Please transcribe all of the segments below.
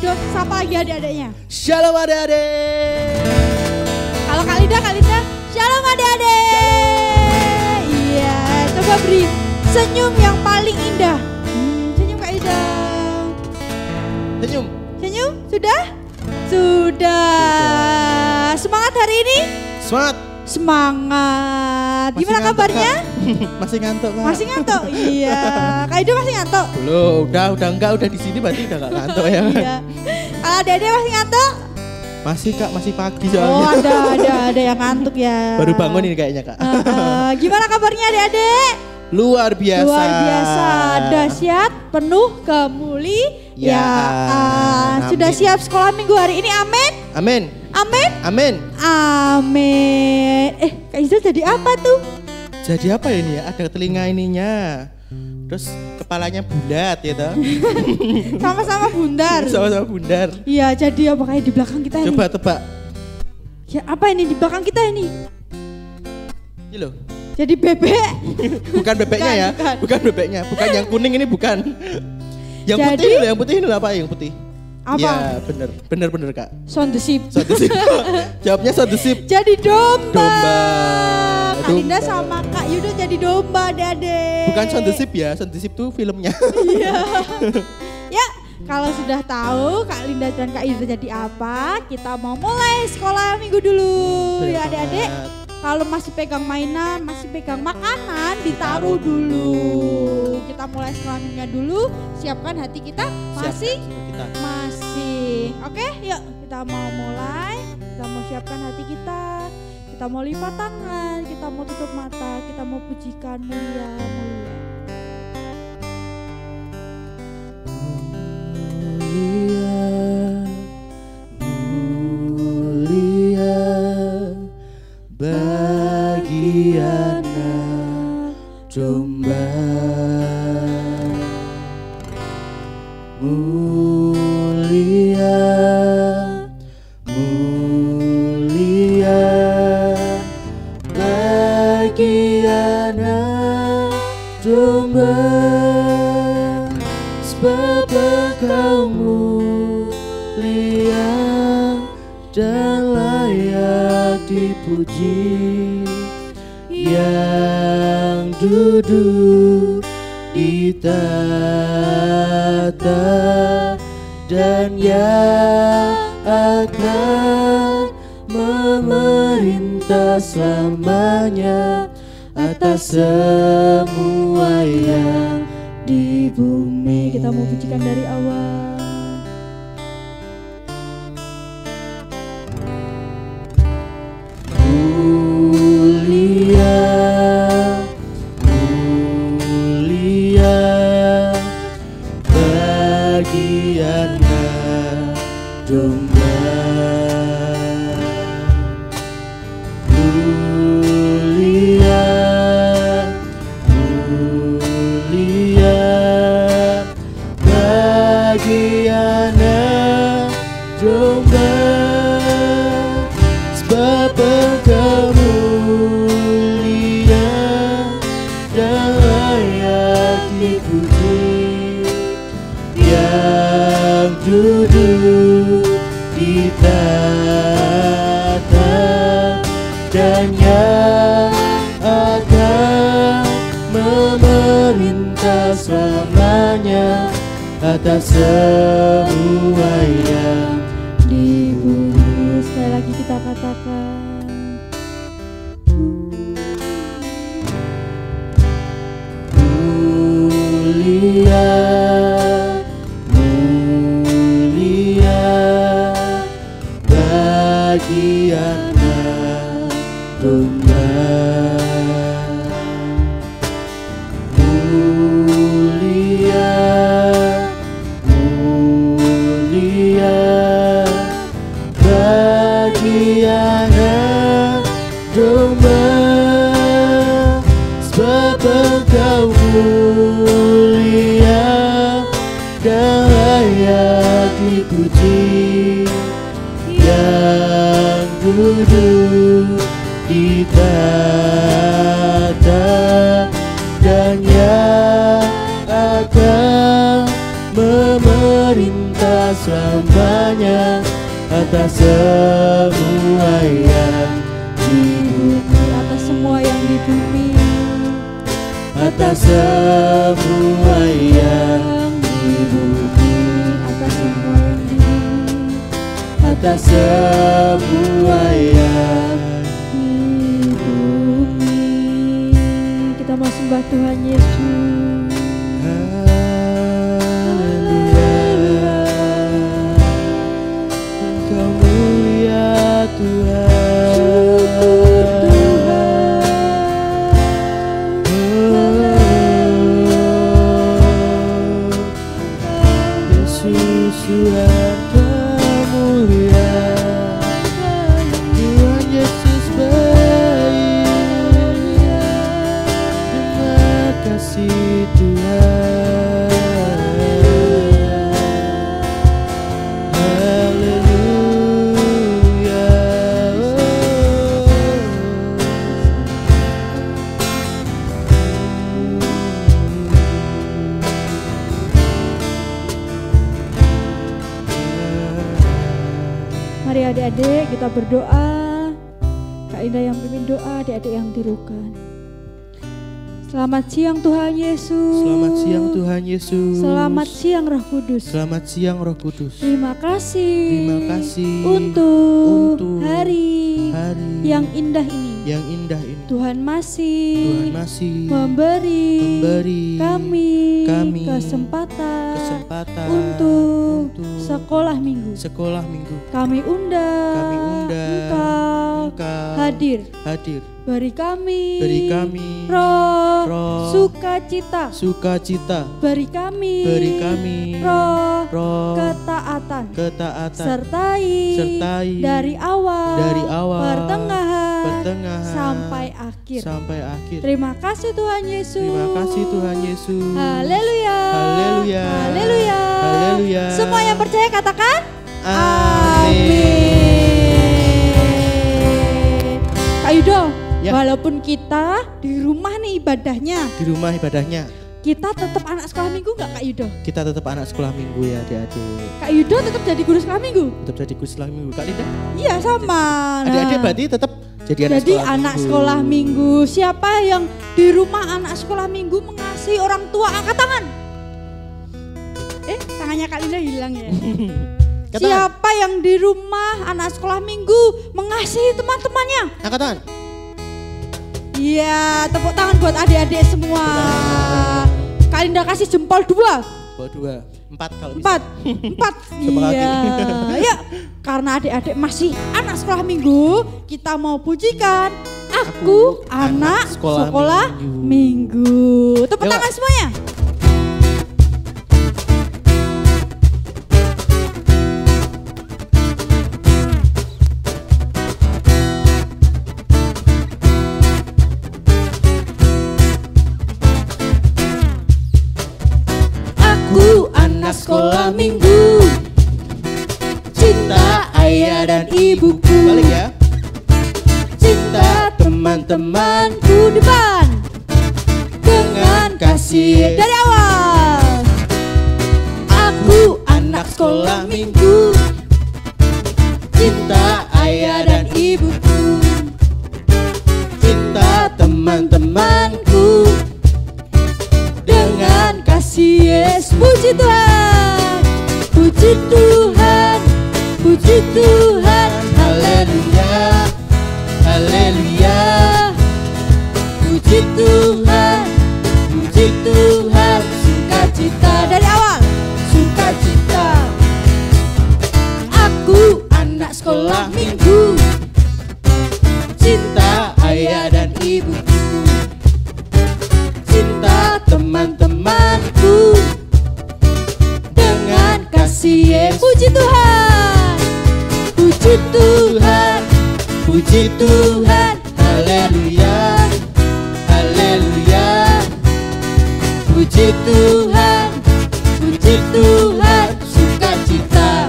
Yudo sapa lagi adik-adiknya. Shalom adik-adik. Kalau Kak Linda, shalom adik-adik. Iya, coba beri senyum yang paling indah. Senyum Kak Linda. Senyum. Senyum, sudah? Sudah. Semangat hari ini? Semangat. Semangat. Gimana Ngantuk, kabarnya? Kak. Masih ngantuk Kak. Masih ngantuk? Iya. Kak Ido masih ngantuk? Belum, udah enggak, udah di sini berarti udah enggak ngantuk ya. Iya. Kalau Dede masih ngantuk? Masih Kak, masih pagi Oh, soalnya. ada yang ngantuk ya. Baru bangun ini kayaknya Kak. Gimana kabarnya adik-adik? Luar biasa. Luar biasa, dahsyat, penuh kemuliaan. Sudah siap sekolah minggu hari ini, amin? Amin. Amin? Amin. Amin. Kak Izo jadi apa tuh? Jadi apa ini ya? Ada telinga ininya. Terus kepalanya bulat ya toh. Sama-sama bundar. Sama-sama bundar. Iya, jadi apa kayak di belakang kita ini? Coba tebak. Ya apa ini di belakang kita ini? Ini loh. Jadi bebek. Bukan bebeknya ya. Bukan bebeknya. Bukan yang kuning ini bukan. Yang Jadi, putih loh, yang putih ini loh, apa yang putih? Apa? Ya bener Kak. Sound the sheep. Sound the sheep. Jawabnya sound the sheep. Jadi domba. Domba. Kak Linda sama Kak Yudo jadi domba Dade. Bukan sound the sheep ya, sound the sheep tuh filmnya. Iya. Ya, kalau sudah tahu Kak Linda dan Kak Yudo jadi apa, kita mau mulai sekolah minggu dulu. Ya adik-adik, kalau masih pegang mainan, masih pegang makanan, ditaruh dulu. Kita mulai sekolah minggunya dulu, siapkan hati kita masih. Oke, yuk kita mau mulai. Kita mau siapkan hati kita. Kita mau lipat tangan, kita mau tutup mata, kita mau pujikan mulia. Mulia bagi anak domba. Mulia bagi anak domba, sebab Engkau mulia dan layak dipuji, yang duduk di tahta dan yang akan memerintah selamanya atas semua yang di bumi. Kita mau pujikan dari awal. Mulia bagi anak domba. Mulia bagi anak domba, sebab Engkau mulia dan layak dipuji, yang duduk di tahta dan yang akan memerintah selamanya atas semua yang di bumi. Sekali lagi kita katakan. Mulia bagi anak domba. Mulia bagi anak domba, sebab Engkau mulia dan layak dipuji, yang duduk di tahta dan yang akan memerintah selamanya atas semua yang di bumi, atas semua yang di bumi, atas semua yang di bumi, atas semua yang di bumi, atas semua yang di bumi. Kita mau sembah Tuhan Yesus. Haleluya, Engkau mulia Tuhan. Yesus Tuhan mulia, Tuhan Yesus baik. Terima kasih Tuhan. Haleluya. Mari adik-adik kita berdoa. Kak Indah yang pimpin doa, adik-adik yang tirukan. Selamat siang Tuhan Yesus. Selamat siang Tuhan Yesus. Selamat siang Roh Kudus. Selamat siang Roh Kudus. Terima kasih. Terima kasih untuk hari yang indah ini. Yang indah ini. Tuhan masih memberi kami kesempatan untuk sekolah minggu. Kami undang Engkau hadir. Beri kami roh sukacita. Beri kami roh ketaatan. Sertai dari awal pertengahan sampai akhir. Terima kasih Tuhan Yesus. Haleluya. Semua yang percaya katakan amin. Kak Yudo, ya. Walaupun kita di rumah nih ibadahnya, kita tetap anak sekolah minggu nggak Kak Yudo? Kita tetap anak sekolah minggu ya adik-adik. Kak Yudo tetap jadi guru sekolah minggu? Tetap jadi guru sekolah minggu. Kak Linda? Iya sama. Adik-adik berarti tetap jadi anak sekolah minggu. Siapa yang di rumah anak sekolah minggu mengasihi orang tua, angkat tangan. Tangannya Kak Linda hilang ya. Siapa yang di rumah anak sekolah minggu mengasihi teman-temannya? Angkat tangan. Iya, tepuk tangan buat adik-adik semua. Kak Linda kasih jempol 2. 4 kalau bisa. 4. Iya. Ya, karena adik-adik masih anak sekolah minggu, kita mau pujikan Aku anak sekolah minggu. Tepuk tangan semuanya. Sekolah minggu, cinta ayah dan ibuku. Balik ya. Cinta teman-temanku depan, dengan kasih dari awal. Aku anak sekolah minggu, cinta ayah dan ibuku. Cinta teman-temanku dengan kasih Yesus. Puji Tuhan, puji Tuhan, puji Tuhan. Haleluya, haleluya. Puji Tuhan, puji Tuhan. Sukacita dari awal, sukacita. Aku anak sekolah minggu, cinta ayah dan ibuku. Cinta teman-temanku dengan kasih Yesus. Puji Tuhan, puji Tuhan, puji Tuhan. Haleluya, haleluya. Puji Tuhan, puji Tuhan. Sukacita,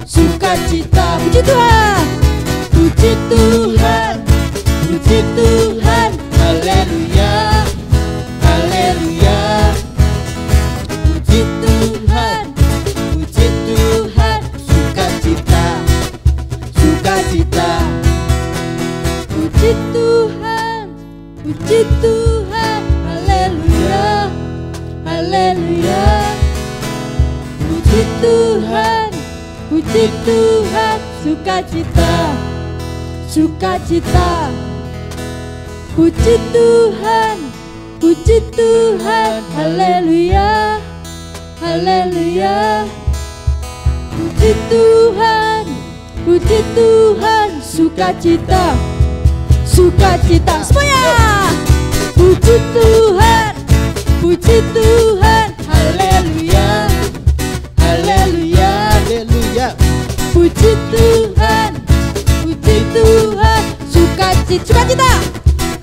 sukacita. puji Tuhan, puji Tuhan, puji Tuhan. Haleluya, haleluya. Puji Tuhan, puji Tuhan. Tuhan, haleluya, haleluya. Puji Tuhan, puji Tuhan, sukacita, sukacita. Puji Tuhan, puji Tuhan, haleluya, haleluya. Puji Tuhan, puji Tuhan, sukacita, sukacita. Semuanya. Puji Tuhan, puji Tuhan, haleluya, haleluya, Haleluya. puji Tuhan, puji Tuhan, sukacita,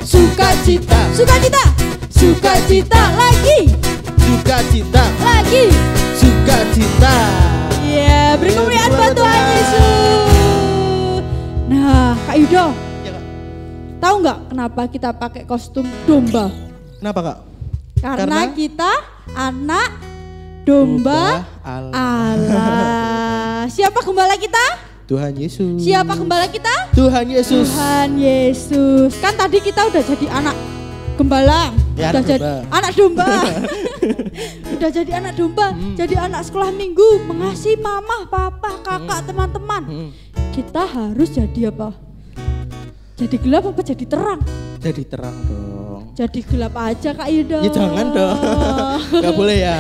sukacita, sukacita, sukacita, lagi, Sukacita. lagi. Sukacita. Ya, beri kemuliaan buat Tuhan Yesus. Nah, Kak Yudo, Ya, Kak. tahu nggak kenapa kita pakai kostum domba? Kenapa, Kak? Karena kita anak domba Allah. Allah. Siapa gembala kita? Tuhan Yesus. Siapa gembala kita? Tuhan Yesus. Tuhan Yesus. Kan tadi kita udah jadi anak gembala, Ya, udah anak jadi domba. anak domba. Udah jadi anak domba, jadi anak sekolah minggu, mengasihi mama, papa, kakak, teman-teman. Kita harus jadi apa? Jadi gelap apa jadi terang? Jadi terang dong. Jadi gelap aja Kak Yudo. Ya jangan dong. Gak boleh ya.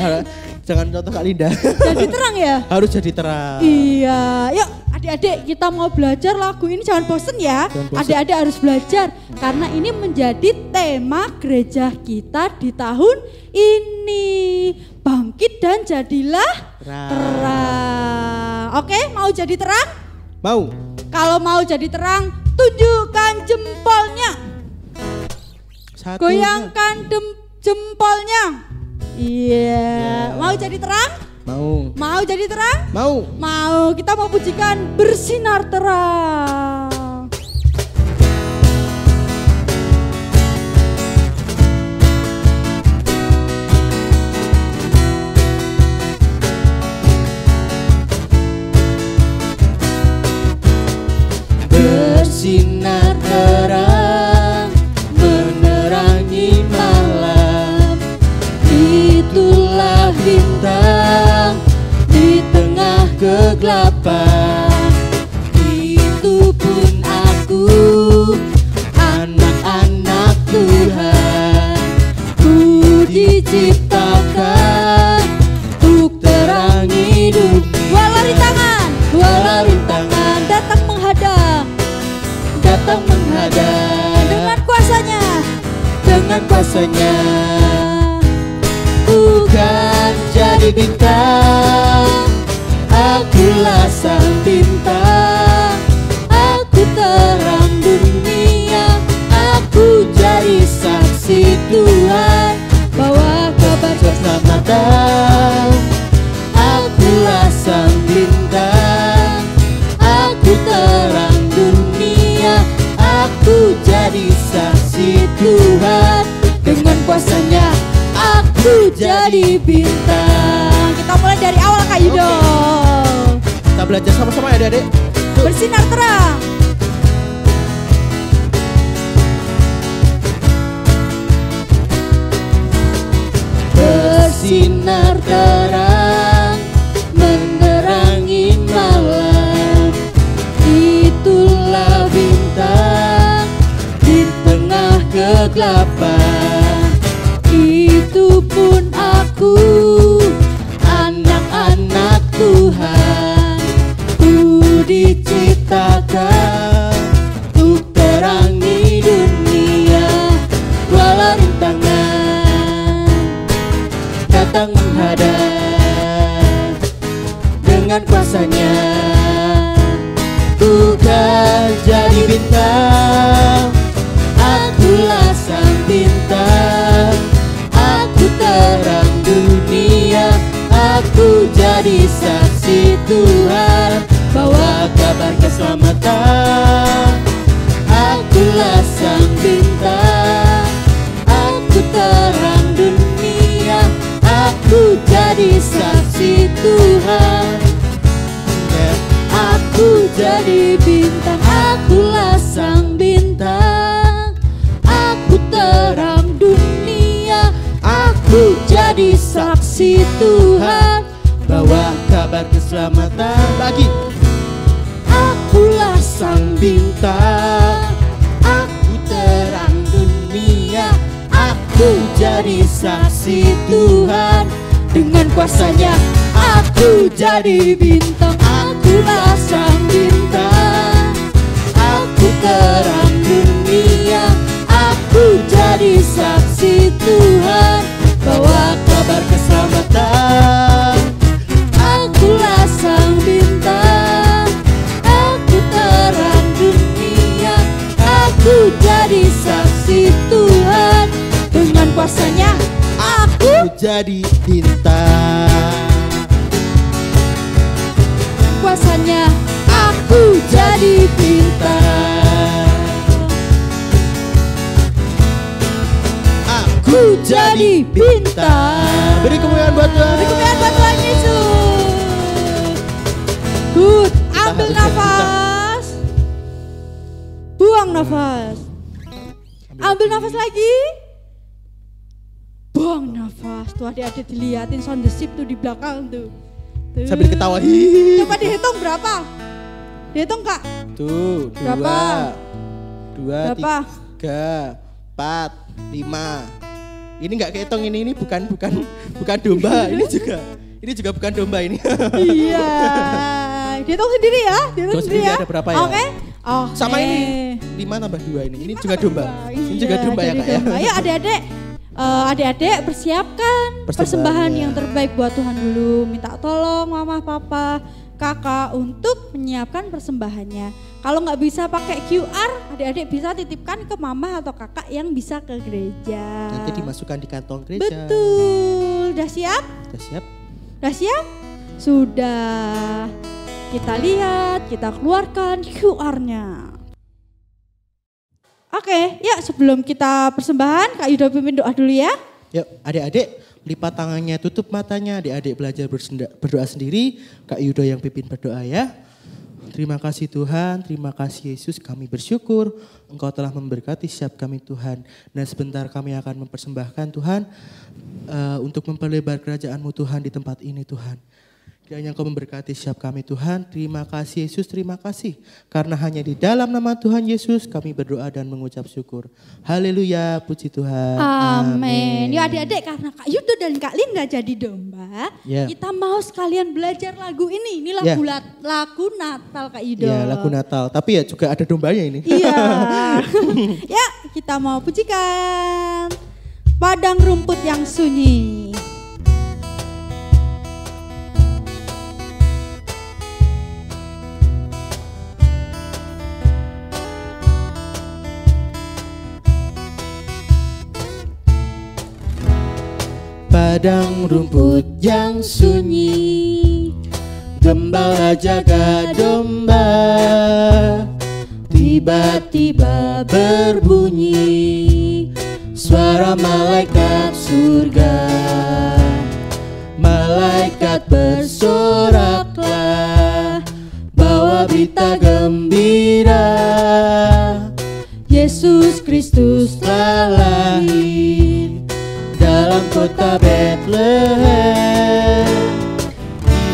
Jangan contoh Kak Linda. Jadi terang ya? Harus jadi terang. Iya, yuk adik-adik kita mau belajar lagu ini, jangan bosen ya. Jangan bosen. Adik-adik harus belajar karena ini menjadi tema gereja kita di tahun ini. Bangkit dan jadilah terang. Oke, mau jadi terang? Mau. Kalau mau jadi terang, tunjukkan jempolnya. Satu. Goyangkan jempolnya. Iya, mau jadi terang? Mau. Mau jadi terang? Mau. Mau, kita mau pujikan bersinar terang. Bersinar terang, menerangi malam. Itulah bintang di tengah kegelapan. Itu pun aku, anak-anak Tuhan. Ku diciptakan untuk terangi dunia. Dua rintangan datang menghadang. Datang menghadang Dengan kuasanya, dengan kuasanya. Bukan jadi bintang, akulah sang bintang. Aku terang dunia, aku jadi saksi Tuhan. bawa kabar Keselamatan, akulah sang bintang. Aku terang dunia, aku jadi saksi Tuhan. Dengan kuasanya aku jadi bintang. Kita mulai dari awal Kak Yudo. Kita belajar sama-sama ya adik-adik. Bersinar terang. Bersinar terang, menerangi malam. Itulah bintang di tengah kegelapan. Itu pun aku, anak-anak Tuhan. Ku diciptakan untuk terangi dunia. Walau rintangan datang menghadang, dengan kuasanya ku kan jadi bintang. Akulah sang bintang, aku terang dunia, aku jadi saksi Tuhan. Bawa kabar keselamatan, akulah sang bintang, aku terang dunia, aku jadi saksi Tuhan. Aku jadi bintang, akulah sang bintang, aku terang saksi Tuhan, bawa kabar keselamatan bagi. akulah Sang bintang, aku terang dunia, aku jadi saksi Tuhan. dengan kuasanya aku jadi bintang. Akulah sang bintang, Aku terang dunia, aku jadi saksi Tuhan, bawa kabar keselamatan. akulah sang bintang, aku terang dunia, aku jadi saksi Tuhan, dengan kuasanya Aku jadi bintang, kuasanya aku jadi bintang, aku jadi bintang. Beri kemuliaan buat Tuhan. Beri kemuliaan buat Tuhan Yesus. Good, ambil harus nafas, buang nafas, ambil nafas lagi, buang nafas. Tuh adik-adik dilihatin sound the ship tuh di belakang tuh. Tuh. Sambil ketawa. Hihihi. Coba dihitung berapa? Dihitung Kak. Tuh, Berapa? dua, Berapa? 3, 4, 5. Ini nggak kehitung, ini bukan domba. Ini juga bukan domba ini. Iya. Dihitung sendiri ya, dihitung Terus sendiri ini ya. ada berapa ya? Oke. Oh, Sama ini 5 tambah 2 ini. Ini juga domba. Ini juga domba ya Kak ya. Ayo adik-adik, adik-adik persiapkan persembahan yang terbaik buat Tuhan dulu. Minta tolong mama, papa, kakak untuk menyiapkan persembahannya. Kalau nggak bisa pakai QR, adik-adik bisa titipkan ke mama atau kakak yang bisa ke gereja. Nanti dimasukkan di kantong gereja. Betul, udah siap? Udah siap? Udah siap? Sudah. Kita lihat, kita keluarkan QR-nya. Oke, ya sebelum kita persembahan, Kak Yuda pimpin doa dulu ya. Yuk adik-adik lipat tangannya, tutup matanya, adik-adik belajar berdoa sendiri. Kak Yudo yang pimpin berdoa ya. Terima kasih Tuhan, terima kasih Yesus, kami bersyukur Engkau telah memberkati setiap kami Tuhan. Dan sebentar kami akan mempersembahkan Tuhan untuk memperlebar kerajaan-Mu Tuhan di tempat ini Tuhan. Kiranya Engkau memberkati setiap kami Tuhan. Terima kasih Yesus, terima kasih. Karena hanya di dalam nama Tuhan Yesus kami berdoa dan mengucap syukur. Haleluya, puji Tuhan. Amin. Yuk adik-adik, karena Kak Yudo dan Kak Linda jadi domba, Ya. kita mau sekalian belajar lagu ini. Ini lagu, lagu Natal Kak Yudo. Ya, lagu Natal. Tapi ya juga ada dombanya ini. Iya. Ya, kita mau pujikan Padang Rumput yang Sunyi. Padang rumput yang sunyi, gembala jaga domba, tiba-tiba berbunyi suara malaikat surga. Malaikat bersoraklah, bawa berita gembira, Yesus Kristus telah lahir dalam kota Bethlehem.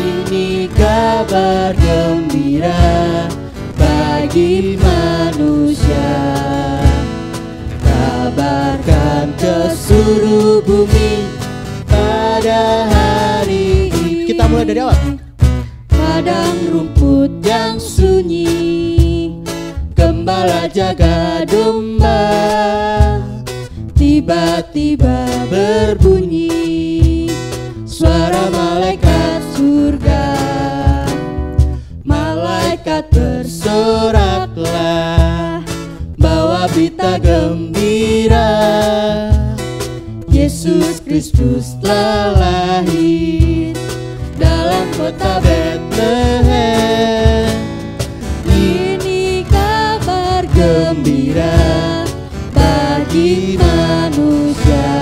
Ini kabar gembira bagi manusia. Kabarkan ke seluruh bumi pada hari ini. Kita mulai dari awal. Padang rumput yang sunyi, gembala jaga domba, tiba-tiba berbunyi suara malaikat surga. Malaikat bersoraklah, bawa berita gembira, Yesus Kristus telah lahir dalam kota Bethlehem. Ini kabar gembira bagi manusia.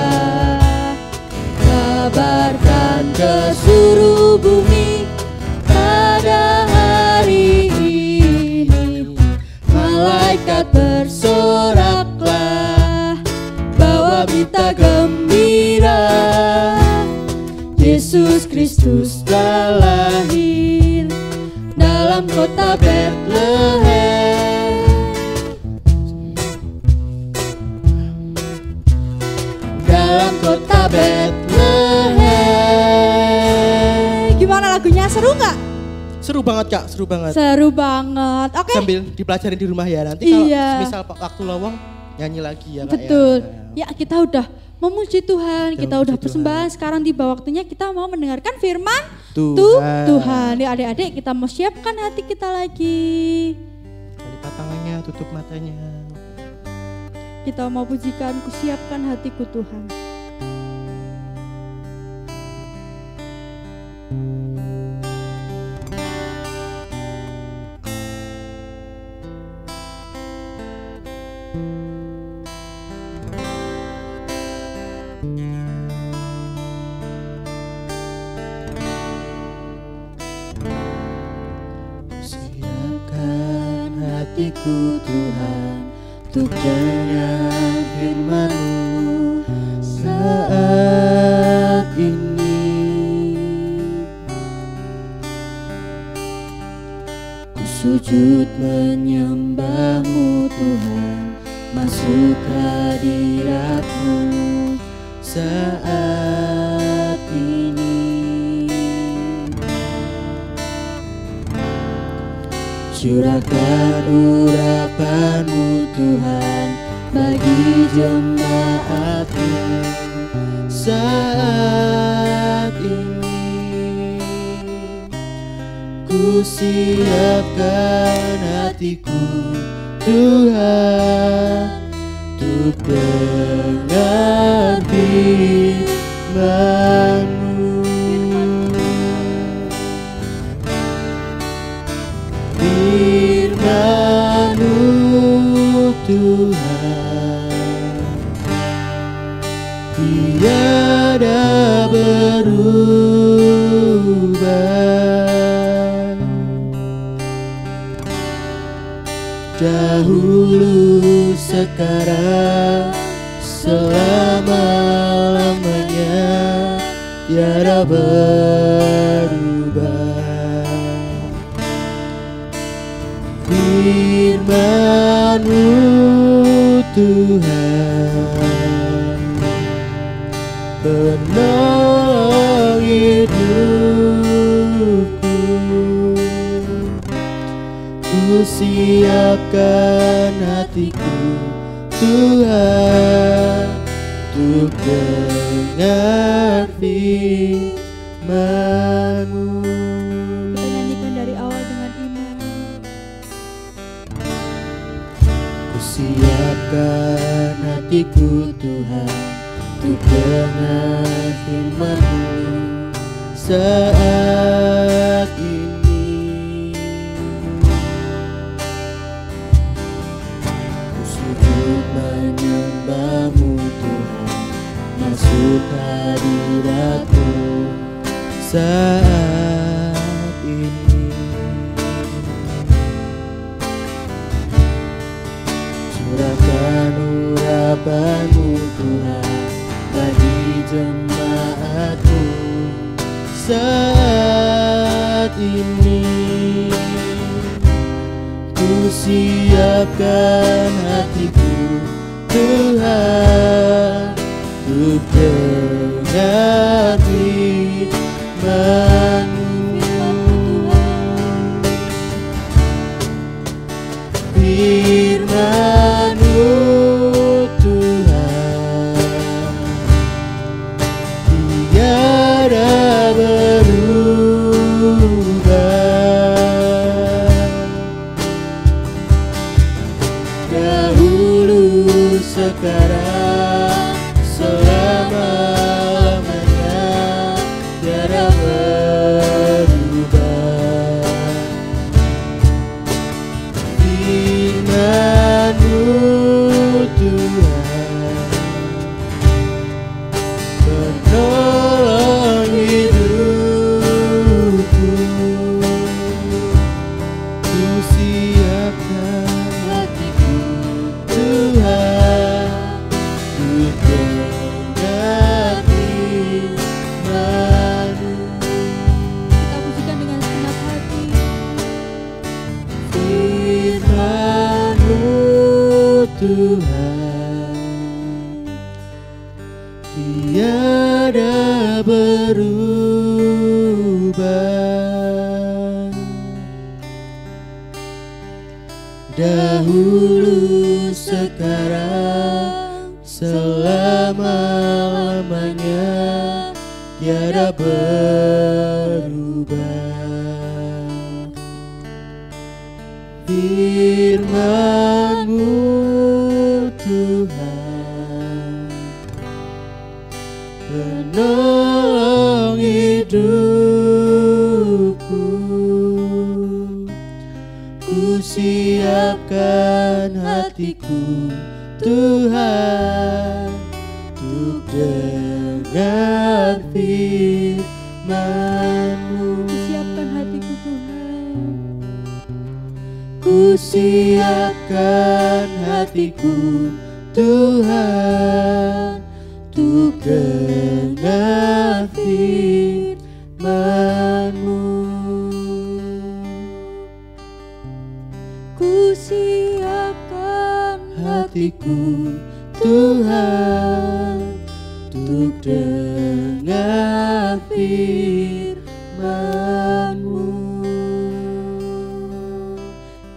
Kabarkan ke seluruh bumi pada hari ini. Malaikat bersoraklah, bawa berita gembira, Seru banget Kak, seru banget. Seru banget. Oke. Sambil dipelajarin di rumah ya. Nanti kalau misal waktu lowong nyanyi lagi ya Kak. Betul. Ya kita udah memuji Tuhan, kita udah persembahan. Sekarang tiba waktunya kita mau mendengarkan firman Tuhan. Ya adik-adik kita mau siapkan hati kita lagi. Lipat tangannya, tutup matanya. Kita mau pujikan, kusiapkan hatiku Tuhan. Siapkan hatiku Tuhan untuk dengar firman-Mu saat ini. Ku sujud menyembah-Mu Tuhan, masuk hadirat-Mu saat ini. Curahkan urapan-Mu Tuhan bagi jemaat-Mu saat ini. Ku siapkan hatiku Tuhan untuk dengar firman-Mu. Firman-Mu Tuhan tiada berubah. Dahulu, sekarang, selama-lamanya tiada berubah. Firman-Mu Tuhan penolong hidupku. Ku siapkan hatiku Tuhan untuk dengar firman-Mu. Kita nyanyikan dari awal dengan iman. Ku siapkan hatiku Tuhan untuk dengar firman-Mu saat ini. Ku sujud menyembah-Mu Tuhan, masuk hadirat-Mu saat ini. Curahkan urapan-Mu Tuhan bagi jemaat-Mu saat ini. Ku siapkan hatiku Tuhan untuk dengar firman-Mu. Firman-Mu Tuhan tiada berubah. Dahulu, sekarang, selama-lamanya tiada berubah. Firman-Mu Tuhan penolong hidupku. Ku siapkan hatiku Tuhan untuk dengar firman-Mu. Kita pujikan dengan segenap hati. Firman-Mu Tuhan tiada berubah. dahulu, sekarang, selama-lamanya, tiada berubah. Firman-Mu Tuhan, penolong hidupku. Ku siapkan hatiku, Tuhan, untuk dengar firman-Mu. Siapkan hatiku Tuhan. Ku siapkan hatiku, Tuhan, untuk dengar firman-Mu. Ku siapkan Hatiku, Tuhan, untuk dengar firman-Mu.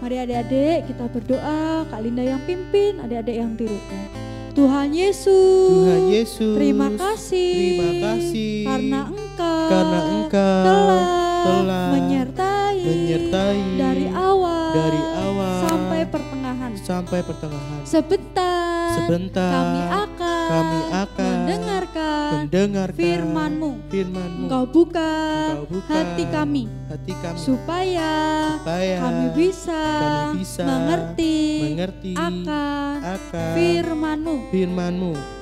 Mari adik-adik kita berdoa, Kak Linda yang pimpin, adik-adik yang tirukan. Tuhan Yesus, Tuhan Yesus, terima kasih karena Engkau telah menyertai dari awal sampai pertengahan. Sebentar kami akan mendengarkan firman-Mu. Engkau buka hati kami supaya kami bisa mengerti akan firman-Mu,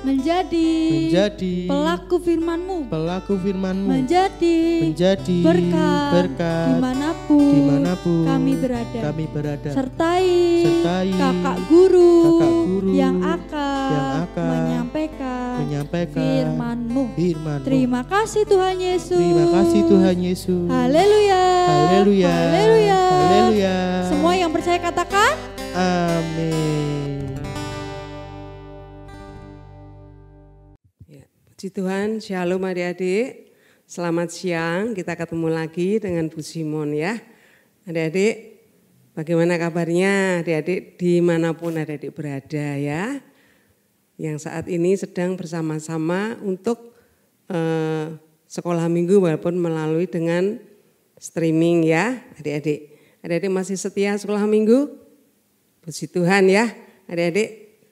menjadi pelaku firman-Mu, menjadi berkat dimanapun kami berada. Sertai kakak guru yang akan menyampaikan firman-Mu. Terima kasih Tuhan Yesus. Haleluya. Semua yang percaya katakan amin. Puji Tuhan, shalom adik-adik. Selamat siang, kita ketemu lagi dengan Bu Simon ya. Adik-adik, bagaimana kabarnya adik-adik dimanapun adik-adik berada ya. Yang saat ini sedang bersama-sama untuk sekolah minggu walaupun melalui dengan streaming ya adik-adik. Adik-adik masih setia sekolah minggu? Puji Tuhan ya adik-adik.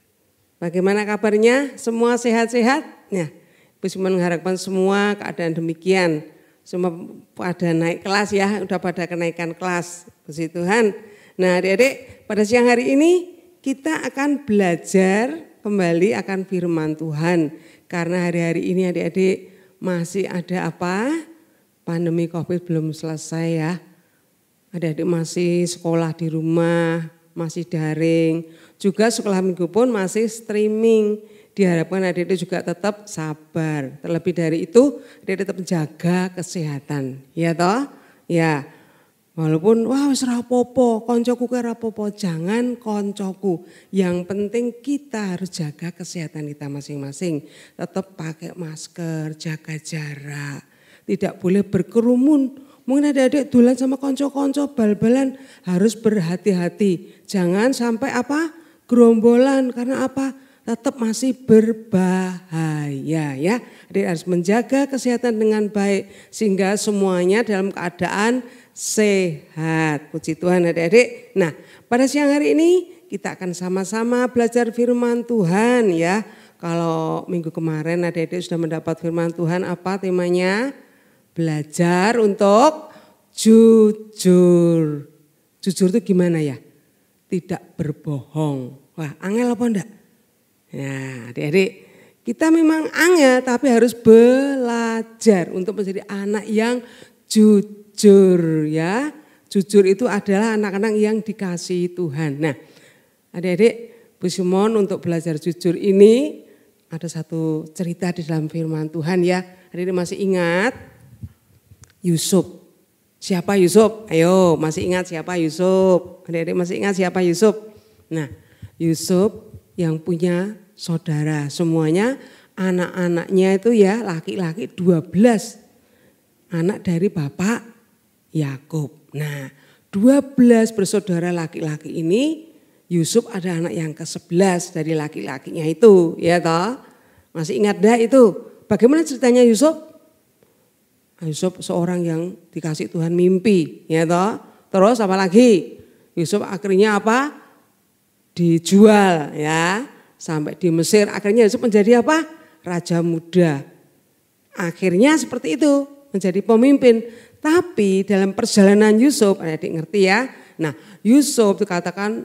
Bagaimana kabarnya? Semua sehat-sehat? Ya. Bu Simon mengharapkan semua keadaan demikian. Semua pada naik kelas ya, udah pada kenaikan kelas. Puji Tuhan. Nah adik-adik pada siang hari ini kita akan belajar kembali akan firman Tuhan. Karena hari-hari ini adik-adik masih ada apa? Pandemi COVID belum selesai ya. Adik-adik masih sekolah di rumah, masih daring. Juga sekolah minggu pun masih streaming. Diharapkan adik-adik juga tetap sabar. Terlebih dari itu, adik-adik tetap menjaga kesehatan. Ya toh? Ya. Walaupun wah wis rapopo, koncoku ke rapopo, jangan koncoku. Yang penting kita harus jaga kesehatan kita masing-masing. Tetap pakai masker, jaga jarak. Tidak boleh berkerumun. Mungkin adik-adik dulan sama konco-konco bal-balan harus berhati-hati. Jangan sampai apa? Gerombolan karena apa? Tetap masih berbahaya ya. Adik harus menjaga kesehatan dengan baik sehingga semuanya dalam keadaan sehat. Puji Tuhan adik-adik. Nah pada siang hari ini kita akan sama-sama belajar firman Tuhan ya. Kalau minggu kemarin adik-adik sudah mendapat firman Tuhan apa temanya? Belajar untuk jujur. Jujur itu gimana ya? Tidak berbohong. Wah angel apa enggak? Nah adik-adik kita memang angel tapi harus belajar untuk menjadi anak yang jujur ya. Jujur itu adalah anak-anak yang dikasihi Tuhan. Nah adik-adik Bu Simon untuk belajar jujur ini ada satu cerita di dalam firman Tuhan ya. Adik-adik masih ingat Yusuf. Siapa Yusuf? Ayo masih ingat siapa Yusuf? Adik-adik masih ingat siapa Yusuf? Nah Yusuf yang punya saudara semuanya anak-anaknya itu ya laki-laki 12 anak dari bapak Yakub. Nah 12 bersaudara laki-laki ini Yusuf ada anak yang ke-11 dari laki-lakinya itu, ya toh. Masih ingat dah itu? Bagaimana ceritanya Yusuf? Yusuf seorang yang dikasih Tuhan mimpi, ya toh. Terus apa lagi? Yusuf akhirnya apa? Dijual, ya, sampai di Mesir. Akhirnya Yusuf menjadi apa? Raja muda. Akhirnya seperti itu, menjadi pemimpin. Tapi dalam perjalanan Yusuf, adik ngerti ya. Nah, Yusuf dikatakan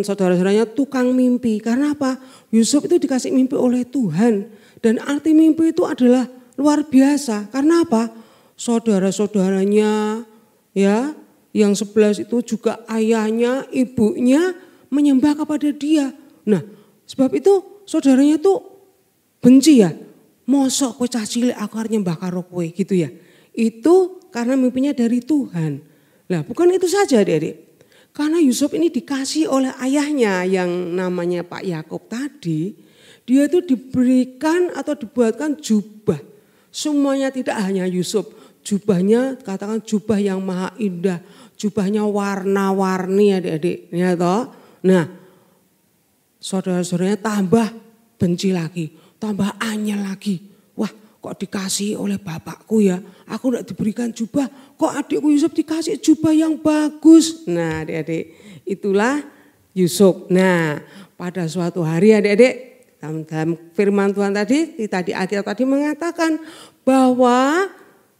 saudara-saudaranya tukang mimpi. Karena apa? Yusuf itu dikasih mimpi oleh Tuhan. Dan arti mimpi itu adalah luar biasa. Karena apa? Saudara-saudaranya ya, yang 11 itu juga ayahnya, ibunya menyembah kepada dia. Nah, sebab itu saudaranya tuh benci ya. Mosok kowe cah cilik aku arep nyembah karo kowe gitu ya. Itu karena mimpinya dari Tuhan. Nah, bukan itu saja Adik-adik. Karena Yusuf ini dikasih oleh ayahnya yang namanya Pak Yakub tadi, dia itu diberikan atau dibuatkan jubah. Semuanya tidak hanya Yusuf, jubahnya katakan jubah yang maha indah, jubahnya warna-warni Adik-adik, ya toh. Nah, saudara-saudaranya tambah benci lagi, tambah anyel lagi. Wah, kok dikasih oleh bapakku ya, aku tidak diberikan jubah, kok adikku Yusuf dikasih jubah yang bagus. Nah adik-adik, itulah Yusuf. Nah pada suatu hari adik-adik, dalam firman Tuhan tadi, kita di akhir tadi mengatakan bahwa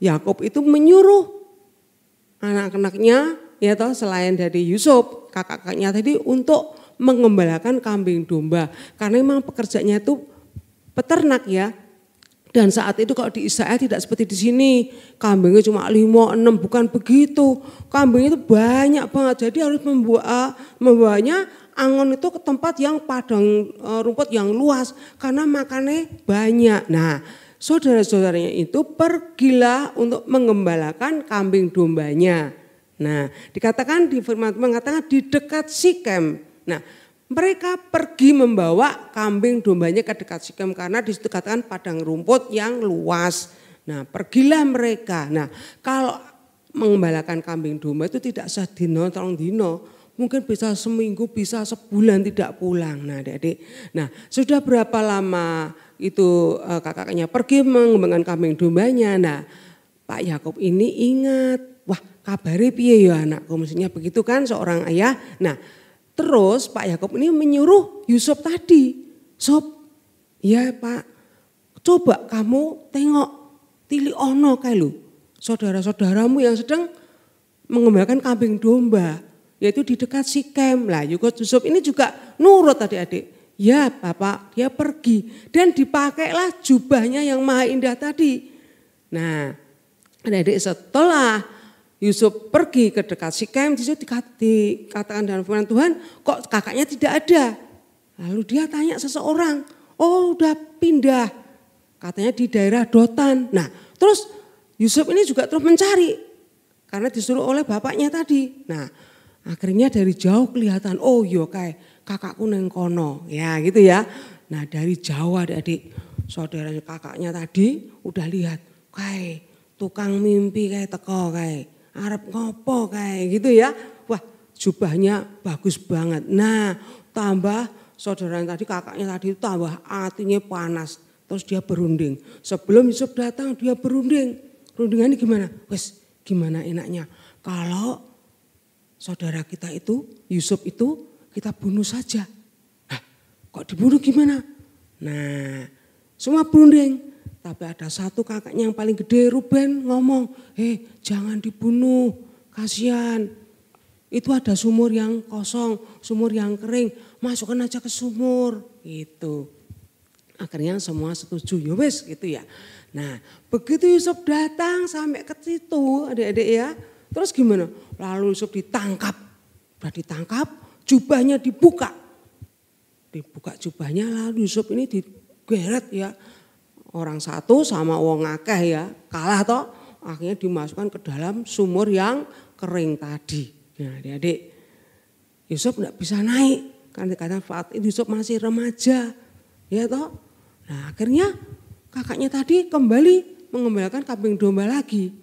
Yakub itu menyuruh anak-anaknya, ya toh, selain dari Yusuf, kakak-kakaknya tadi untuk mengembalakan kambing domba. Karena memang pekerjaannya itu peternak ya. Dan saat itu kalau di Israel tidak seperti di sini, kambingnya cuma 5, 6, bukan begitu. Kambingnya itu banyak banget, jadi harus membawanya angon itu ke tempat yang padang rumput yang luas, karena makannya banyak. Nah, saudara-saudaranya itu pergilah untuk mengembalakan kambing dombanya. Nah, dikatakan di firman Tuhan mengatakan di dekat Sikem. Nah, mereka pergi membawa kambing dombanya ke dekat Sikem karena di situ katakan padang rumput yang luas. Nah, pergilah mereka. Nah, kalau mengembalakan kambing domba itu tidak sedino, tolong dino, mungkin bisa seminggu, bisa sebulan tidak pulang. Nah, adik-adik. Nah, sudah berapa lama itu kakaknya pergi mengembangkan kambing dombanya. Nah, Pak Yakub ini ingat, wah kabari piye ya anakku, mestinya begitu kan seorang ayah. Nah, terus Pak Yakub ini menyuruh Yusuf tadi, Sob, ya Pak, coba kamu tengok, tili ono kayak lu, saudara-saudaramu yang sedang mengembalakan kambing domba, yaitu di dekat Sikem. Lah Yusuf ini juga nurut adik-adik, ya Bapak, dia pergi dan dipakailah jubahnya yang maha indah tadi. Nah adik-adik setelah Yusuf pergi ke dekat Sikem, disitu dikatakan dalam firman Tuhan, kok kakaknya tidak ada. Lalu dia tanya seseorang, oh udah pindah, katanya di daerah Dotan. Nah terus Yusuf ini juga terus mencari, karena disuruh oleh bapaknya tadi. Nah akhirnya dari jauh kelihatan, oh yo kayak kakakku neng kono, ya gitu ya. Nah dari jauh adik-adik, saudaranya kakaknya tadi udah lihat, kayak tukang mimpi kayak teko kayak. Arep ngopo kayak gitu ya. Wah jubahnya bagus banget. Nah tambah saudaranya tadi, kakaknya tadi tambah hatinya panas. Terus dia berunding. Sebelum Yusuf datang dia berunding. Rundingannya gimana? Wes gimana enaknya. Kalau saudara kita itu, Yusuf itu kita bunuh saja. Nah kok dibunuh gimana? Nah semua berunding. Tapi ada satu kakaknya yang paling gede, Ruben, ngomong, jangan dibunuh, kasihan. Itu ada sumur yang kosong, sumur yang kering, masukkan aja ke sumur. Gitu. Akhirnya semua setuju, ya wes gitu ya. Nah begitu Yusuf datang sampai ke situ adik-adik ya. Terus gimana? Lalu Yusuf ditangkap. Udah ditangkap, jubahnya dibuka. Dibuka jubahnya lalu Yusuf ini digeret ya. Orang satu sama wong akeh ya, kalah toh, akhirnya dimasukkan ke dalam sumur yang kering tadi. Nah adik-adik, Yusuf tidak bisa naik, karena dikatakan saat itu Yusuf masih remaja, ya toh. Nah akhirnya kakaknya tadi kembali mengembalakan kambing domba lagi.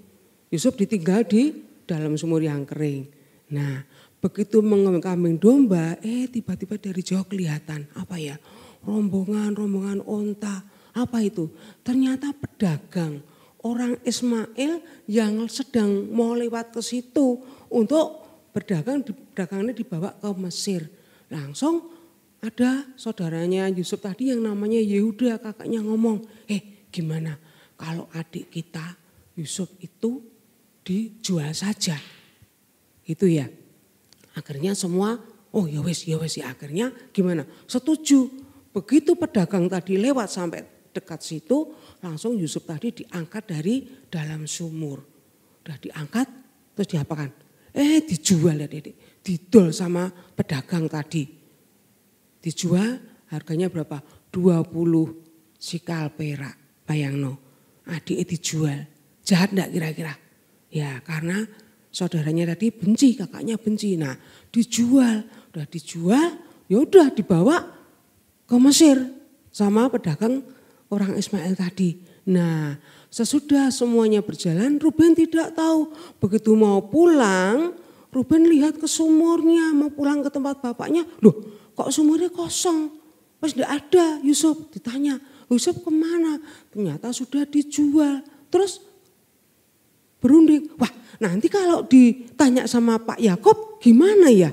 Yusuf ditinggal di dalam sumur yang kering. Nah begitu mengambing domba, tiba-tiba dari jauh kelihatan apa ya? Rombongan onta. Apa itu? Ternyata pedagang orang Ismail yang sedang mau lewat ke situ untuk berdagang, dagangnya dibawa ke Mesir. Langsung ada saudaranya Yusuf tadi yang namanya Yehuda, kakaknya ngomong, gimana kalau adik kita Yusuf itu dijual saja? Itu ya. Akhirnya semua, ya wes ya. Akhirnya gimana? Setuju. Begitu pedagang tadi lewat sampai dekat situ, langsung Yusuf tadi diangkat dari dalam sumur. Udah diangkat, terus diapakan? Dijual ya Dede. Didol sama pedagang tadi. Dijual harganya berapa? 20 sikal perak. Bayangno, adiknya dijual. Jahat enggak kira-kira? Ya karena saudaranya tadi benci, kakaknya benci. Nah dijual, udah dijual, ya udah dibawa ke Mesir sama pedagang orang Ismail tadi. Nah sesudah semuanya berjalan, Ruben tidak tahu. Begitu mau pulang, Ruben lihat ke sumurnya, mau pulang ke tempat bapaknya. Loh kok sumurnya kosong? Pas tidak ada Yusuf, ditanya, Yusuf kemana? Ternyata sudah dijual. Terus berunding, wah nanti kalau ditanya sama Pak Yakob gimana ya?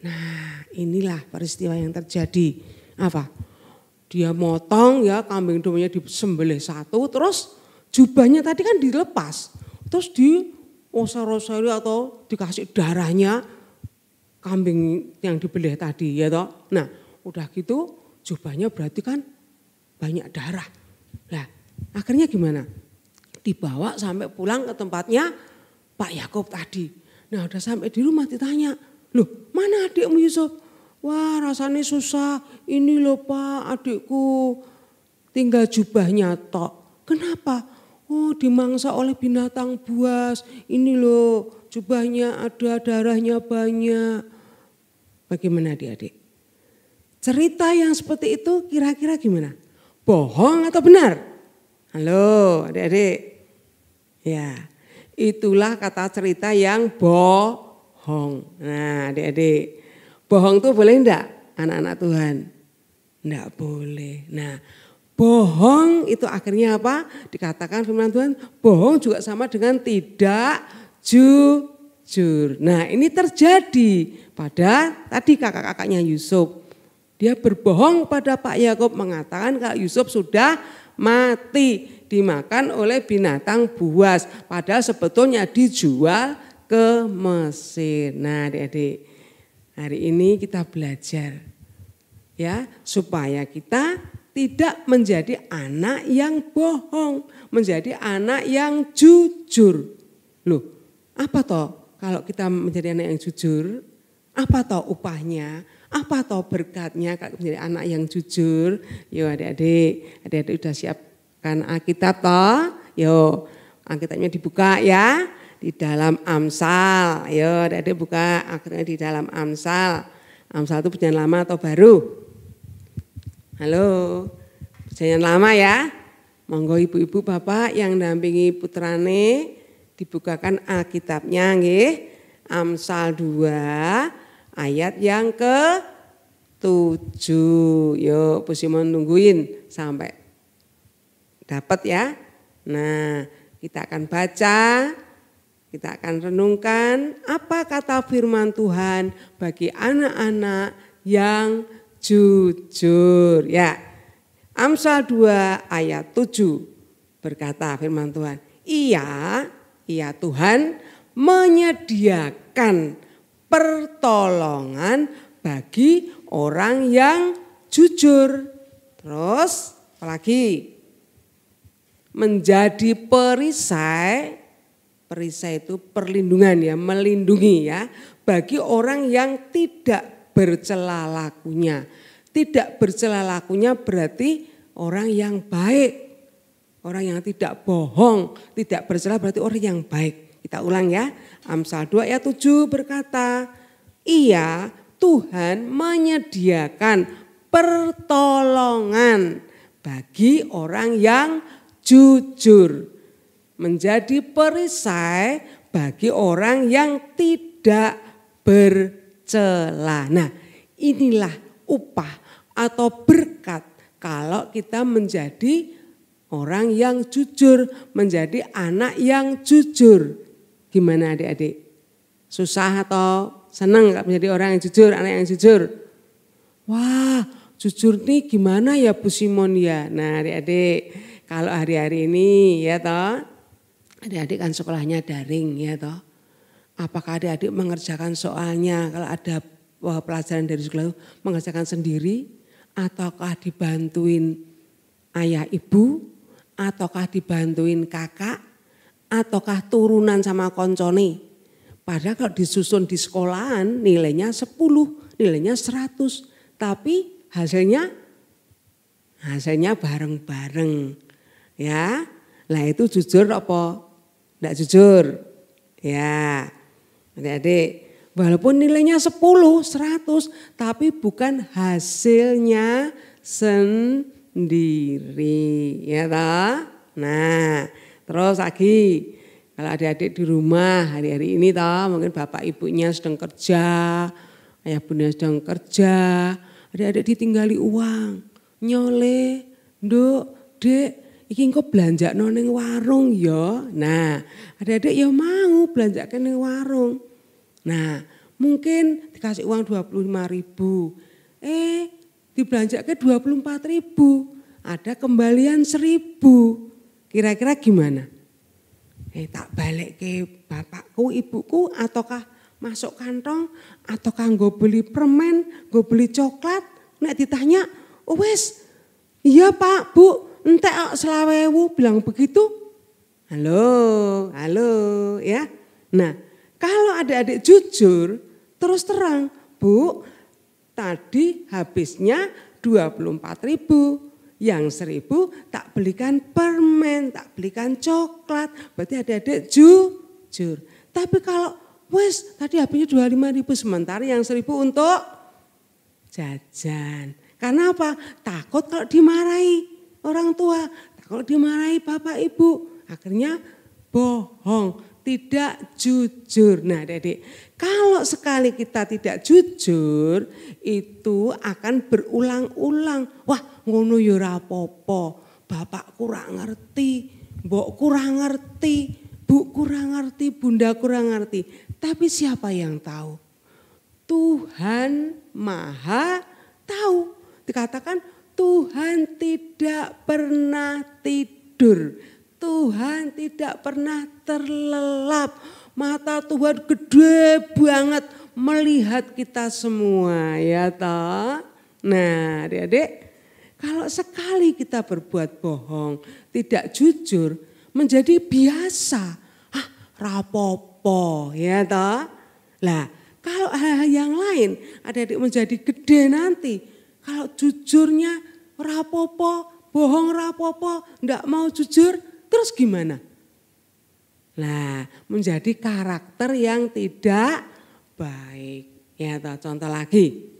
Nah inilah peristiwa yang terjadi. Apa? Dia motong ya kambing dombanya disembelih satu, terus jubahnya tadi kan dilepas. Terus diosor-osori atau dikasih darahnya kambing yang dibelih tadi ya toh. Nah udah gitu jubahnya berarti kan banyak darah. Nah akhirnya gimana? Dibawa sampai pulang ke tempatnya Pak Yakob tadi. Nah udah sampai di rumah ditanya, loh mana adikmu Yusuf? Wah rasanya susah, ini loh Pak adikku tinggal jubahnya tok. Kenapa? Oh dimangsa oleh binatang buas, ini loh jubahnya ada darahnya banyak. Bagaimana adik-adik? Cerita yang seperti itu kira-kira gimana? Bohong atau benar? Halo adik-adik. Ya, itulah kata cerita yang bohong. Nah adik-adik, bohong tuh boleh enggak anak-anak Tuhan? Enggak boleh. Nah bohong itu akhirnya apa? Dikatakan firman Tuhan, bohong juga sama dengan tidak jujur. Nah ini terjadi pada tadi kakak-kakaknya Yusuf. Dia berbohong pada Pak Yakob mengatakan kalau Yusuf sudah mati. Dimakan oleh binatang buas. Padahal sebetulnya dijual ke Mesir. Nah adik-adik, hari ini kita belajar ya supaya kita tidak menjadi anak yang bohong. Menjadi anak yang jujur. Loh apa toh kalau kita menjadi anak yang jujur? Apa toh upahnya? Apa toh berkatnya kalau menjadi anak yang jujur? Yo adik-adik udah siap? Kan Alkitab toh, yo Alkitabnya dibuka ya di dalam Amsal, yo adik-adik buka akhirnya di dalam Amsal. Amsal itu perjanjian lama atau baru? Halo, perjanjian lama ya. Monggo ibu-ibu bapak yang dampingi putrane dibukakan Alkitabnya nggih. Amsal 2 ayat yang ke-7. Yo Bu Simon nungguin sampai dapat ya. Nah kita akan baca, kita akan renungkan apa kata firman Tuhan bagi anak-anak yang jujur ya. Amsal 2 ayat 7 berkata firman Tuhan, Ia Tuhan menyediakan pertolongan bagi orang yang jujur. Terus apalagi? Menjadi perisai itu perlindungan ya, melindungi ya bagi orang yang tidak bercela lakunya. Tidak bercela lakunya berarti orang yang baik, orang yang tidak bohong, tidak bercela berarti orang yang baik. Kita ulang ya, Amsal 2 ayat 7 berkata, Ia Tuhan menyediakan pertolongan bagi orang yang jujur, menjadi perisai bagi orang yang tidak celah. Nah, inilah upah atau berkat kalau kita menjadi orang yang jujur, menjadi anak yang jujur. Gimana adik-adik? Susah atau senang menjadi orang yang jujur, anak yang jujur? Wah, jujur nih gimana ya Bu Simon ya? Nah adik-adik, kalau hari-hari ini ya toh, adik-adik kan sekolahnya daring ya toh. Apakah adik-adik mengerjakan soalnya kalau ada pelajaran dari sekolah mengerjakan sendiri? Ataukah dibantuin ayah ibu? Ataukah dibantuin kakak? Ataukah turunan sama koncone? Padahal kalau disusun di sekolahan nilainya 10, nilainya 100. Tapi hasilnya bareng-bareng. Ya, nah itu jujur apa? Tidak jujur. Ya, adik-adik. Walaupun nilainya 10, 100, tapi bukan hasilnya sendiri. Ya toh? Nah, terus lagi kalau adik-adik di rumah hari-hari ini toh, mungkin bapak ibunya sedang kerja, ayah bunda sedang kerja, adik-adik ditinggali uang, nyole, nduk, dek, iki engko belanjakno ning warung ya. Nah, adik-adik ya mau belanjakan ning warung. Nah, mungkin dikasih uang 25.000. Dibelanjakan 24.000. Ada kembalian 1.000. Kira-kira gimana? Tak balik ke bapakku, ibuku, ataukah masuk kantong, ataukah gue beli permen, gue beli coklat. Nek ditanya, oh wes, iya Pak, Bu, entek 20.000, bilang begitu. Halo, ya. Nah, kalau adik-adik jujur, terus terang, Bu, tadi habisnya 24.000, yang 1.000 tak belikan permen, tak belikan coklat, berarti adik-adik jujur. Tapi kalau, wes tadi habisnya 25.000, sementara yang 1.000 untuk jajan. Karena apa? Takut kalau dimarahi orang tua, takut dimarahi bapak ibu, akhirnya bohong. Tidak jujur. Nah adik-adik, kalau sekali kita tidak jujur, itu akan berulang-ulang. Wah ngono ya ora apa-apa, bapak kurang ngerti, mbok kurang ngerti, bu kurang ngerti, bunda kurang ngerti. Tapi siapa yang tahu? Tuhan Maha tahu. Dikatakan Tuhan tidak pernah tidur. Tuhan tidak pernah terlelap. Mata Tuhan gede banget melihat kita semua ya toh. Nah adik-adik, kalau sekali kita berbuat bohong, tidak jujur, menjadi biasa. Rapopo ya toh. Lah kalau hal-hal yang lain adik-adik menjadi gede nanti. Kalau jujurnya rapopo, bohong rapopo, enggak mau jujur. Terus gimana? Nah, menjadi karakter yang tidak baik. Ya, contoh lagi.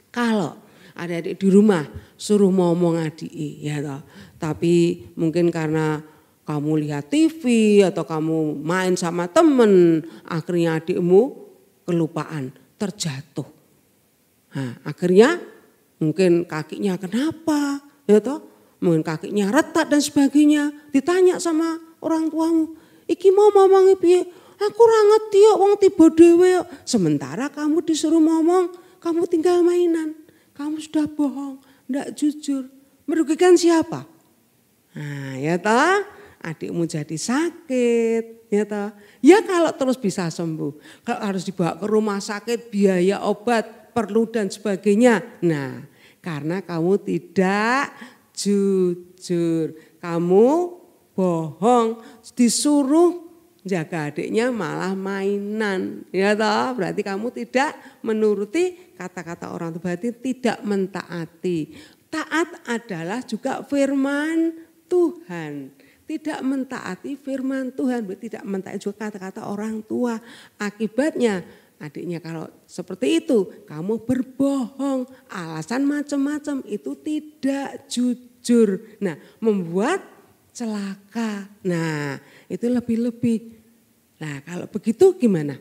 Kalau adik-adik di rumah suruh ngomong adik, ya toh. Tapi mungkin karena kamu lihat TV atau kamu main sama temen, akhirnya adikmu kelupaan, terjatuh. Nah, akhirnya mungkin kakinya kenapa, ya toh? Mungkin kakinya retak dan sebagainya. Ditanya sama orang tuamu, iki mau ngomong piye? Aku ora ngerti kok wong tiba dhewe kok. Sementara kamu disuruh ngomong, kamu tinggal mainan. Kamu sudah bohong, enggak jujur. Merugikan siapa? Nah, ya toh, adikmu jadi sakit, ya toh. Ya kalau terus bisa sembuh. Kalau harus dibawa ke rumah sakit, biaya obat, perlu dan sebagainya. Nah, karena kamu tidak jujur, kamu bohong, disuruh jaga adiknya malah mainan, ya toh, berarti kamu tidak menuruti kata-kata orang tua, berarti tidak mentaati. Taat adalah juga firman Tuhan, tidak mentaati firman Tuhan, berarti tidak mentaati juga kata-kata orang tua. Akibatnya adiknya kalau seperti itu, kamu berbohong, alasan macam-macam, itu tidak jujur. Nah, membuat celaka. Nah, itu lebih-lebih. Nah, kalau begitu gimana?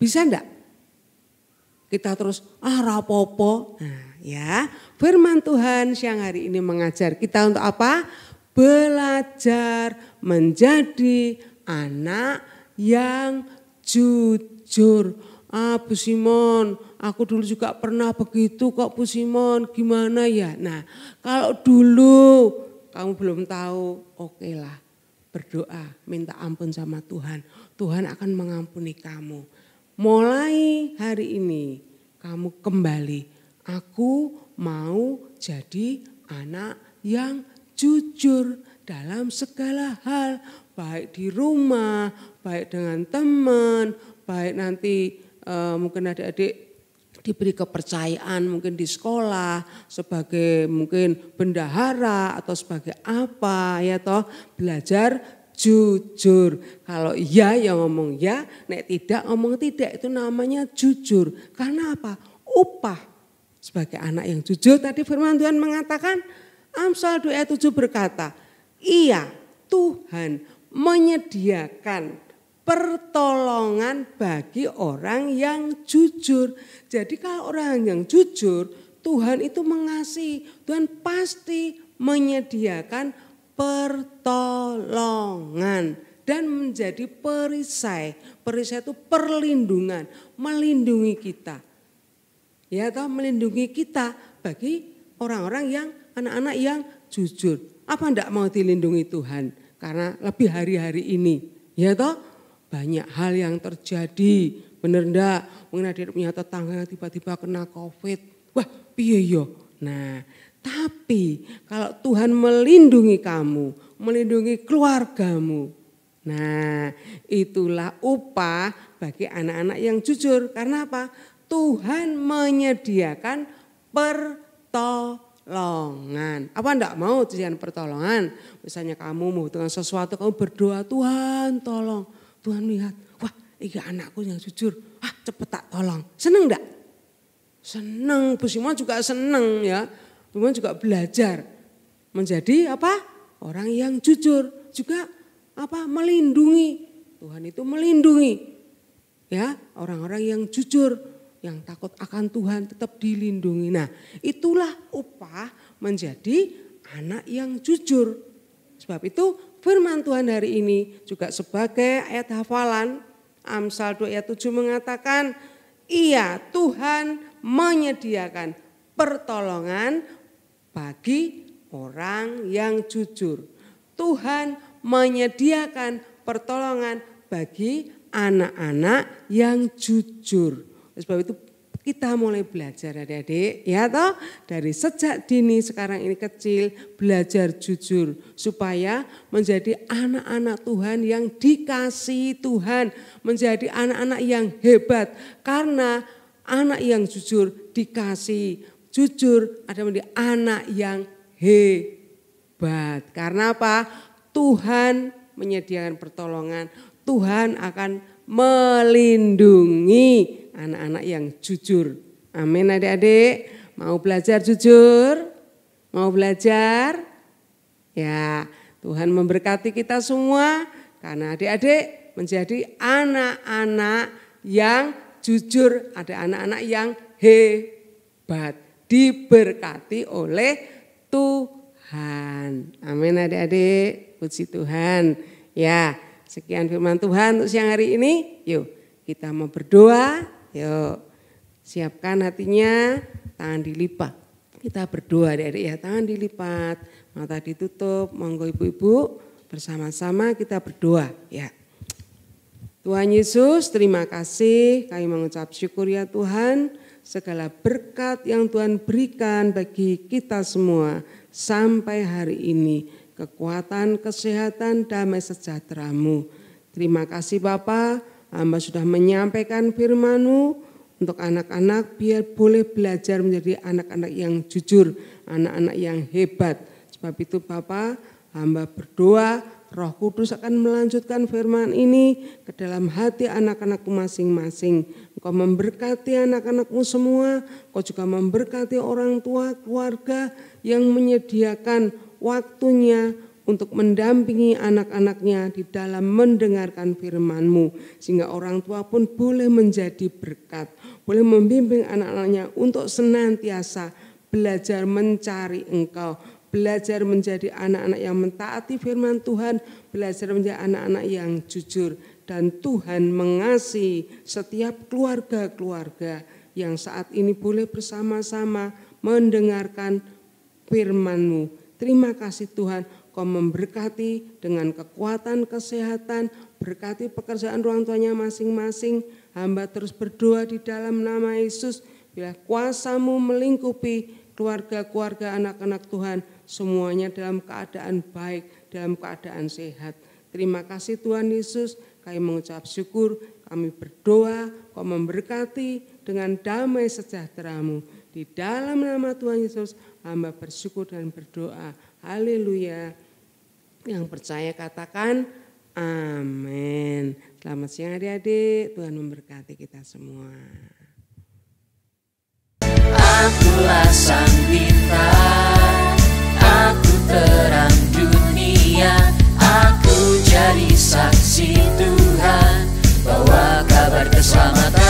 Bisa enggak? kita terus rapopo. Nah ya, firman Tuhan siang hari ini mengajar kita untuk apa? Belajar menjadi anak yang jujur. Bu Simon, aku dulu juga pernah begitu kok Bu Simon, gimana ya? Nah kalau dulu kamu belum tahu, oke lah, berdoa, minta ampun sama Tuhan. Tuhan akan mengampuni kamu. Mulai hari ini kamu kembali, aku mau jadi anak yang jujur dalam segala hal. Baik di rumah, baik dengan teman, baik nanti mungkin adik-adik diberi kepercayaan mungkin di sekolah sebagai mungkin bendahara atau sebagai apa ya toh, belajar jujur. Kalau iya ya ngomong ya, nek tidak ngomong tidak, itu namanya jujur. Karena apa? Upah sebagai anak yang jujur. Tadi firman Tuhan mengatakan, Amsal 2 ayat 7 berkata, iya Tuhan menyediakan pertolongan bagi orang yang jujur. Jadi kalau orang yang jujur, Tuhan itu mengasihi. Tuhan pasti menyediakan pertolongan dan menjadi perisai. Perisai itu perlindungan, melindungi kita. Ya toh, melindungi kita bagi orang-orang yang anak-anak yang jujur. Apa enggak mau dilindungi Tuhan? Karena lebih hari-hari ini. Ya toh? Banyak hal yang terjadi, bener enggak? Mungkin ada punya tetangga yang tiba-tiba kena COVID. Wah, piye yo. Nah, tapi kalau Tuhan melindungi kamu, melindungi keluargamu. Nah, itulah upah bagi anak-anak yang jujur. Karena apa? Tuhan menyediakan pertolongan. Apa enggak mau disediakan pertolongan? Misalnya kamu membutuhkan sesuatu, kamu berdoa, Tuhan tolong. Tuhan lihat, wah ini anakku yang jujur, cepet tak tolong. Seneng enggak? Seneng, Bu Simon juga seneng ya. Bu Simon juga belajar menjadi apa? Orang yang jujur, juga apa? Melindungi. Tuhan itu melindungi ya orang-orang yang jujur, yang takut akan Tuhan tetap dilindungi. Nah itulah upah menjadi anak yang jujur. Sebab itu firman Tuhan hari ini juga sebagai ayat hafalan, Amsal 2 ayat 7 mengatakan, iya Tuhan menyediakan pertolongan bagi orang yang jujur. Tuhan menyediakan pertolongan bagi anak-anak yang jujur. Sebab itu kita mulai belajar adik-adik ya toh, dari sejak dini sekarang ini kecil belajar jujur supaya menjadi anak-anak Tuhan yang dikasihi Tuhan, menjadi anak-anak yang hebat. Karena anak yang jujur dikasihi, jujur adalah menjadi anak yang hebat. Karena apa? Tuhan menyediakan pertolongan, Tuhan akan melindungi anak-anak yang jujur. Amin adik-adik. Mau belajar jujur? Mau belajar? Ya, Tuhan memberkati kita semua. Karena adik-adik menjadi anak-anak yang jujur. Ada anak-anak yang hebat. Diberkati oleh Tuhan. Amin adik-adik. Puji Tuhan. Ya, sekian firman Tuhan untuk siang hari ini. Yuk kita mau berdoa. Yuk, siapkan hatinya, tangan dilipat. Kita berdoa adik-adik ya, tangan dilipat, mata ditutup. Monggo ibu-ibu bersama-sama kita berdoa ya. Tuhan Yesus, terima kasih, kami mengucap syukur ya Tuhan. Segala berkat yang Tuhan berikan bagi kita semua sampai hari ini. Kekuatan, kesehatan, damai sejahtera-Mu. Terima kasih Bapa. Hamba sudah menyampaikan firman-Mu untuk anak-anak biar boleh belajar menjadi anak-anak yang jujur, anak-anak yang hebat. Sebab itu Bapa, hamba berdoa Roh Kudus akan melanjutkan firman ini ke dalam hati anak-anakku masing-masing. Engkau memberkati anak-anakmu semua, Engkau juga memberkati orang tua, keluarga yang menyediakan waktunya untuk mendampingi anak-anaknya di dalam mendengarkan firman-Mu. Sehingga orang tua pun boleh menjadi berkat, boleh membimbing anak-anaknya untuk senantiasa belajar mencari Engkau, belajar menjadi anak-anak yang mentaati firman Tuhan, belajar menjadi anak-anak yang jujur. Dan Tuhan mengasihi setiap keluarga-keluarga yang saat ini boleh bersama-sama mendengarkan firman-Mu. Terima kasih Tuhan, Kau memberkati dengan kekuatan kesehatan, berkati pekerjaan orang tuanya masing-masing. Hamba terus berdoa di dalam nama Yesus, bila kuasa-Mu melingkupi keluarga-keluarga anak-anak Tuhan, semuanya dalam keadaan baik, dalam keadaan sehat. Terima kasih Tuhan Yesus, kami mengucap syukur, kami berdoa, Kau memberkati dengan damai sejahtera-Mu. Di dalam nama Tuhan Yesus, hamba bersyukur dan berdoa. Haleluya. Yang percaya katakan amin. Selamat siang adik-adik, Tuhan memberkati kita semua. Akulah sang bintang, aku terang dunia, aku jadi saksi Tuhan, bawa kabar keselamatan.